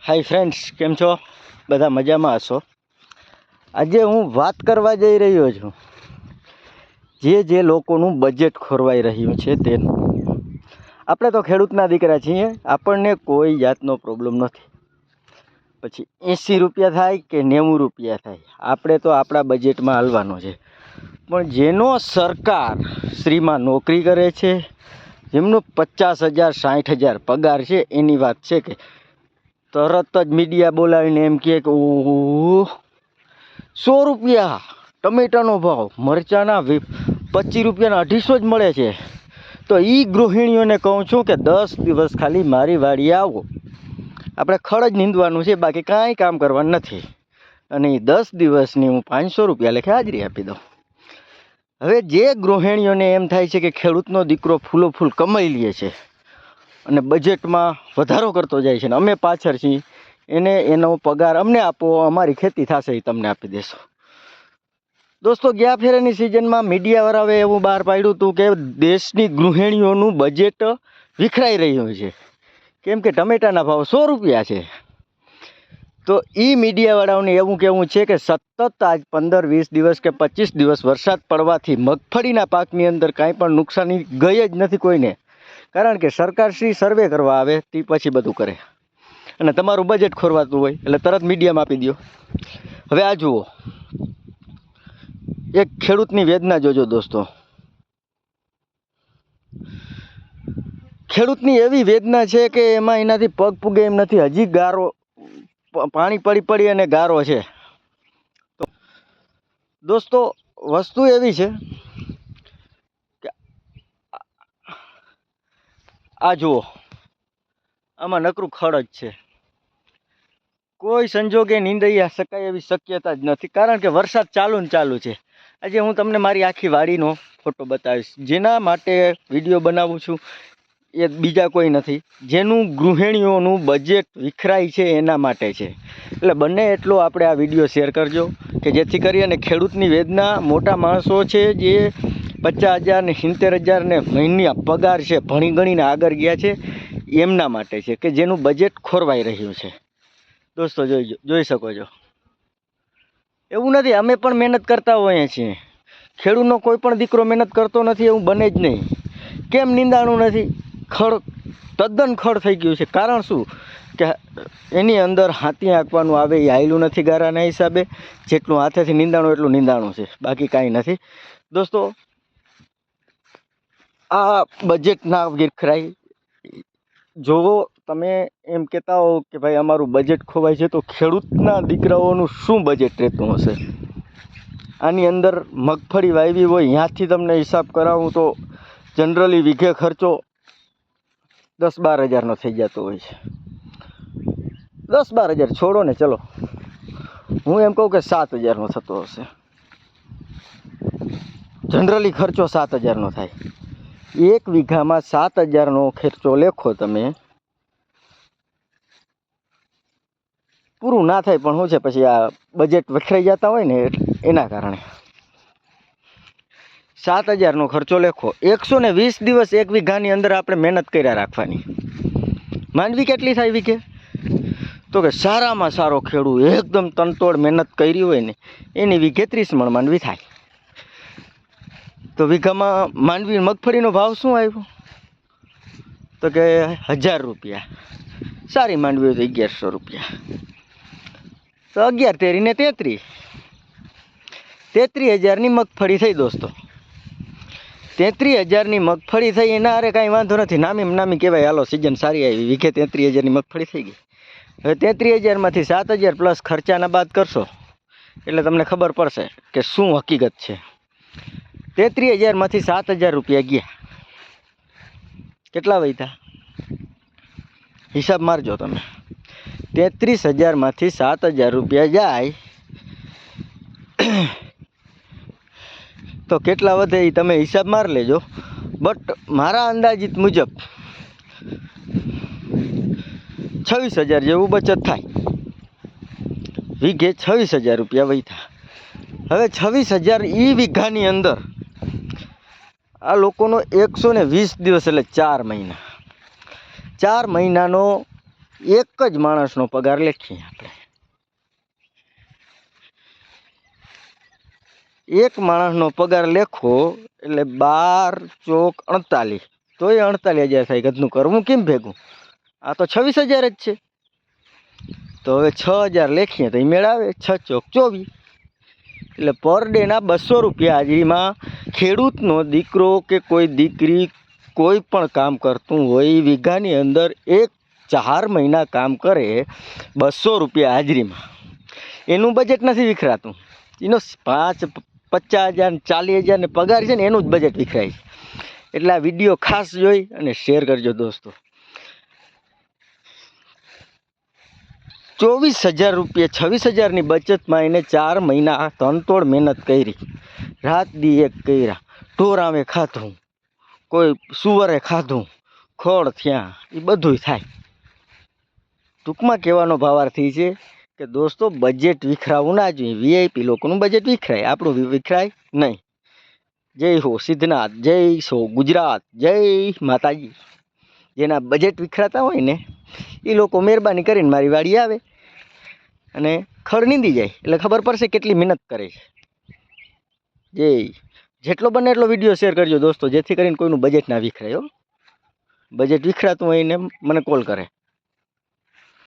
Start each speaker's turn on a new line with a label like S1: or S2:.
S1: Hi friends, કેમ છો? બધા મજામાં હશો. આજે હું વાત કરવા જઈ રહ્યો છું જે લોકોનું બજેટ ખોરવાઈ રહ્યું છે તેનું. આપણે તો ખેડૂતના દીકરા છીએ, આપણને કોઈ જાતનો પ્રોબ્લેમ નથી. પછી 80 રૂપિયા થાય કે 90 રૂપિયા થાય, આપણે તો આપણા બજેટમાં હાલવાનો છે. પણ જેનો સરકાર શ્રીમાં નોકરી કરે છે, જેમનો 50,000 60,000 પગાર છે, એની વાત છે કે તરત જ મીડિયા બોલાવીને એમ કહે કે ઓહો 100 રૂપિયા ટમેટાનો ભાવ, મરચાના 25 રૂપિયાના 250 જ મળે છે. તો એ ગૃહિણીઓને કહું છું કે 10 દિવસ ખાલી મારી વાડીએ આવો, આપણે ખડ જ નીંદવાનું છે, બાકી કાંઈ કામ કરવાનું નથી. અને એ 10 દિવસની હું 500 રૂપિયા લેખે હાજરી આપી દઉં. હવે જે ગૃહિણીઓને એમ થાય છે કે ખેડૂતનો દીકરો ફૂલો ફૂલ કમાઈ લે છે અને બજેટમાં વધારો કરતો જાય છે ને અમે પાછળ છીએ, એનો પગાર અમને આપો, અમારી ખેતી થશે એ તમને આપી દેશો. દોસ્તો, ગયા ફેરાની સિઝનમાં મીડિયાવાળાએ એવું બહાર પાડ્યું હતું કે દેશની ગૃહિણીઓનું બજેટ વિખરાઈ રહ્યું છે, કેમ કે ટમેટાના ભાવ 100 રૂપિયા છે. તો એ મીડિયાવાળાઓને એવું કહેવું છે કે સતત આજ 15-20 દિવસ કે 25 દિવસ વરસાદ પડવાથી મગફળીના પાકની અંદર કાંઈ પણ નુકસાની ગઈ જ નથી કોઈને. કારણ કે સરકારશ્રી સર્વે કરવા આવે તે પછી બધું કરે, અને તમારું બજેટ ખોરવાતું હોય એટલે તરત મીડિયામાં આપી દો. હવે આ જુઓ, એક ખેડૂતની વેદના જોજો દોસ્તો. ખેડૂતની એવી વેદના છે કે એમાં એનાથી પગ પૂગે એમ નથી. હજી ગારો પાણી પડી અને ગારો છે. તો દોસ્તો, વસ્તુ એવી છે કે આ જુઓ, આમાં નકરું ખડ જ છે. કોઈ સંજોગે નીંદાઈ શકાય એવી શક્યતા જ નથી, કારણ કે વરસાદ ચાલુ છે. આજે હું તમને મારી આખી વાડીનો ફોટો બતાવીશ. જેના માટે વિડીયો બનાવું છું એ બીજા કોઈ નથી, જેનું ગૃહિણીઓનું બજેટ વિખરાય છે એના માટે છે. એટલે બને એટલો આપણે આ વિડીયો શેર કરજો કે જેથી કરી અને ખેડૂતની વેદના, મોટા માણસો છે જે 50,000 ને 70,000 ને મહિના પગાર છે, ભણી ગણીને આગળ ગયા છે, એમના માટે છે કે જેનું બજેટ ખોરવાઈ રહ્યું છે. દોસ્તો જોઈ શકો છો. એવું નથી, અમે પણ મહેનત કરતા હોઈએ છીએ. ખેડૂતનો કોઈ પણ દીકરો મહેનત કરતો નથી એવું બને જ નહીં. કેમ નિંદાણું નથી? ખડ તદ્દન ખડ થઈ ગયું છે. કારણ શું કે એની અંદર હાથી આંકવાનું આવે એ આયલું નથી ગારાના હિસાબે. જેટલું હાથેથી નિંદાણું એટલું નિંદાણું છે, બાકી કાંઈ નથી. દોસ્તો, આ બજેટ ના વિખરાય. જોવો, તમે એમ કહેતા હો કે ભાઈ અમારું બજેટ ખોવાય છે, તો ખેડૂતના દીકરાઓનું શું બજેટ રહેતું હશે? આની અંદર મગફળી વાવી હોય ત્યાંથી તમને હિસાબ કરાવું તો જનરલી વીઘે ખર્ચો 10-12 હજારનો થઈ જતો હોય છે. 10-12 હજાર છોડો ને, ચલો હું એમ કહું કે 7,000નો થતો હશે. જનરલી ખર્ચો 7,000નો થાય. એક વીઘામાં 7,000નો ખર્ચો લેખો તમે, પૂરું ના થાય. પણ શું છે, પછી આ બજેટ વિખરાઈ જતા હોય ને એના કારણે 7,000નો ખર્ચો લેખો. 120 દિવસ એક વીઘાની અંદર આપણે મહેનત કર્યા રાખવાની. માંડવી કેટલી થાય વીઘે? તો કે સારામાં સારો ખેડૂત એકદમ તનતોડ મહેનત કરી હોય ને એની વીઘે 30 મણ માંડવી થાય. તો વીઘામાં માંડવી મગફળીનો ભાવ શું આવ્યો? તો કે 1,000 રૂપિયા. સારી માંડવી હોય તો 1,100 રૂપિયા. તો 11 તેરીને 33,000ની મગફળી થઈ દોસ્તો. 33,000ની મગફળી થઈ, એના અરે કાંઈ વાંધો નથી, નામી કહેવાય. હાલો, સિઝન સારી આવી, વીઘે 33,000ની મગફળી થઈ ગઈ. હવે 33,000માંથી 7,000 પ્લસ ખર્ચાના બાદ કરશો એટલે તમને ખબર પડશે કે શું હકીકત છે. 33,000માંથી 7,000 રૂપિયા ગયા, કેટલા વધ્યા? હિસાબ મારજો તમે. 33,000માંથી 7,000 રૂપિયા જાય તો કેટલા વધે એ તમે હિસાબ માર લેજો. બટ મારા અંદાજિત મુજબ 26,000 જેવું બચત થાય. વીઘે 26,000 રૂપિયા વધ્યા. હવે 26,000 એ વીઘાની અંદર આ લોકોનો 120 દિવસ એટલે 4 મહિના. 4 મહિનાનો એક જ માણસનો પગાર લખીએ આપણે, એક માણસનો પગાર લેખો એટલે 12 ચોક 48, તોય 48,000 થાય. ગધનું કરવું કેમ ભેગું? આ તો 26,000 જ છે. તો હવે 6,000 લેખીએ તો એ મેળાવે 6 ચોક 24, એટલે પર ડેના 200 રૂપિયા હાજરીમાં ખેડૂતનો દીકરો કે કોઈ દીકરી કોઈ પણ કામ કરતું હોય એ વીઘાની અંદર 4 મહિના કામ કરે 200 રૂપિયા હાજરીમાં, એનું બજેટ નથી વિખરાતું. એનો 50,000 ને 40,000 ને પગાર છે ને એનું જ બજેટ વિખરાય છે. એટલે આ વિડીયો ખાસ જોઈ અને શેર કરજો દોસ્તો. 24,000 રૂપિયા 26,000ની બચતમાં એને 4 મહિના તનતોડ મહેનત કરી, રાત દી એક કર્યા, ઢોરામે ખાધું, કોઈ સુવરે ખાધું, ખોળ થયા, એ બધું થાય. ટૂંકમાં કહેવાનો ભાવાર્થ એ છે કે દોસ્તો બજેટ વિખરાવું ના જોઈએ. વીઆઈપી લોકોનું બજેટ વિખરાય, આપણું વિખરાય નહીં. જય હો સિદ્ધનાથ, જય હો ગુજરાત, જય માતાજી. જેના બજેટ વિખરાતા હોય ને એ લોકો મહેરબાની કરીને મારી વાડી આવે અને ખડ નીંદી જાય એટલે ખબર પડશે કેટલી મહેનત કરે છે. જય. જેટલો બને એટલો વિડીયો શેર કરજો દોસ્તો, જેથી કરીને કોઈનું બજેટ ના વિખરાય. બજેટ વિખરાતું હોય ને મને કોલ કરે.